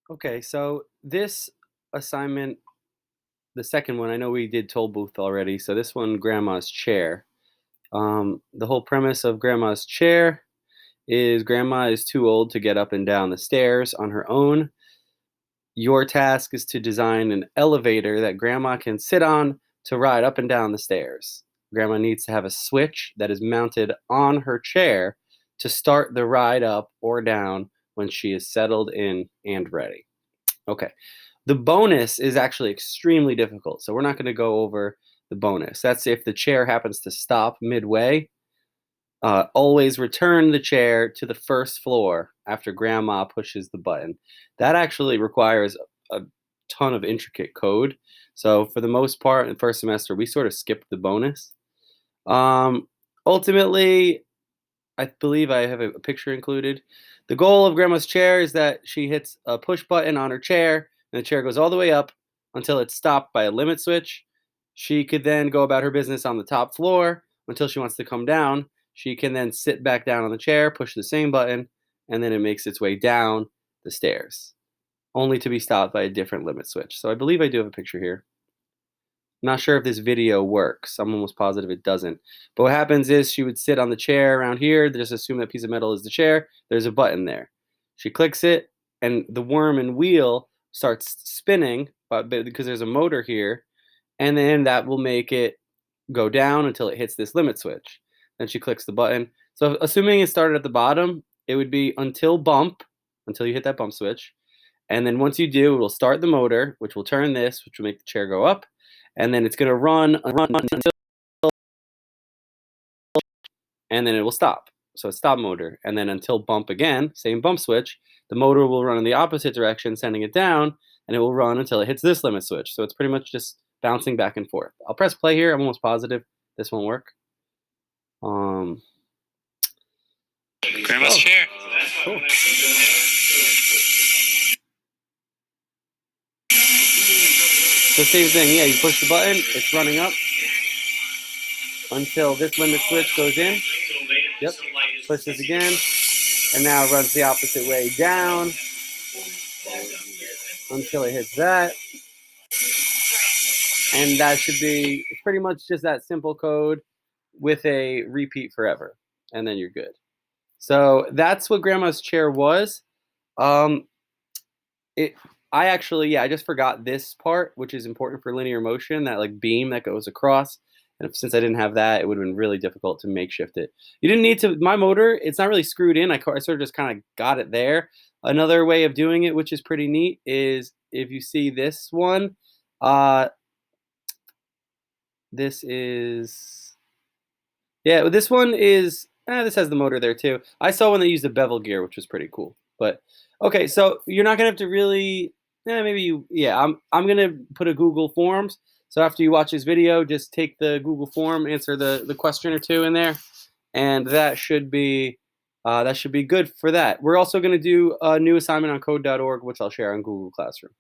Okay, so this assignment, the second one, I know we did toll booth already. So this one, grandma's chair. The whole premise of grandma's chair is grandma is too old to get up and down the stairs on her own. Your task is to design an elevator that grandma can sit on to ride up and down the stairs. Grandma needs to have a switch that is mounted on her chair to start the ride up or down when she is settled in and ready. Okay. The bonus is actually extremely difficult, so we're not gonna go over the bonus. That's if the chair happens to stop midway. Always return the chair to the first floor after grandma pushes the button. That actually requires a ton of intricate code. So for the most part, in first semester, we sort of skipped the bonus. Um, Ultimately, I believe I have a picture included. The goal of grandma's chair is that she hits a push button on her chair, and the chair goes all the way up until it's stopped by a limit switch. She could then go about her business on the top floor until she wants to come down. She can then sit back down on the chair, push the same button, and then it makes its way down the stairs, only to be stopped by a different limit switch. So I believe I do have a picture here. Not sure if this video works. I'm almost positive it doesn't. But what happens is she would sit on the chair around here. Just assume that piece of metal is the chair. There's a button there. She clicks it, and the worm and wheel starts spinning, but because there's a motor here, and then that will make it go down until it hits this limit switch. Then she clicks the button. So assuming it started at the bottom, it would be until bump, until you hit that bump switch. And then once you do, it will start the motor, which will turn this, which will make the chair go up. And then it's going to run until, and then it will stop. So it's stop motor. And then until bump again, same bump switch, the motor will run in the opposite direction, sending it down, and it will run until it hits this limit switch. So it's pretty much just bouncing back and forth. I'll press play here. I'm almost positive this won't work. Um, Grandma's oh, chair. cool. So same thing. Yeah, you push the button, it's running up until this limit switch goes in. Yep. Push this again, and now it runs the opposite way down until it hits that. And that should be pretty much just that simple code with a repeat forever, and then you're good. So that's what grandma's chair was. Um, it I actually, yeah, I just forgot this part, which is important for linear motion, that like beam that goes across. And since I didn't have that, it would have been really difficult to makeshift it. You didn't need to. My motor, it's not really screwed in. I sort of just kind of got it there. Another way of doing it, which is pretty neat, is if you see this one. Uh, this is Yeah. This one is. This has the motor there too. I saw one that used a bevel gear, which was pretty cool. But okay, so you're not gonna have to really. Maybe you. Yeah, I'm gonna put a Google Forms. So after you watch this video, just take the Google form, answer the question or two in there, and that should be good for that. We're also gonna do a new assignment on code.org, which I'll share on Google Classroom.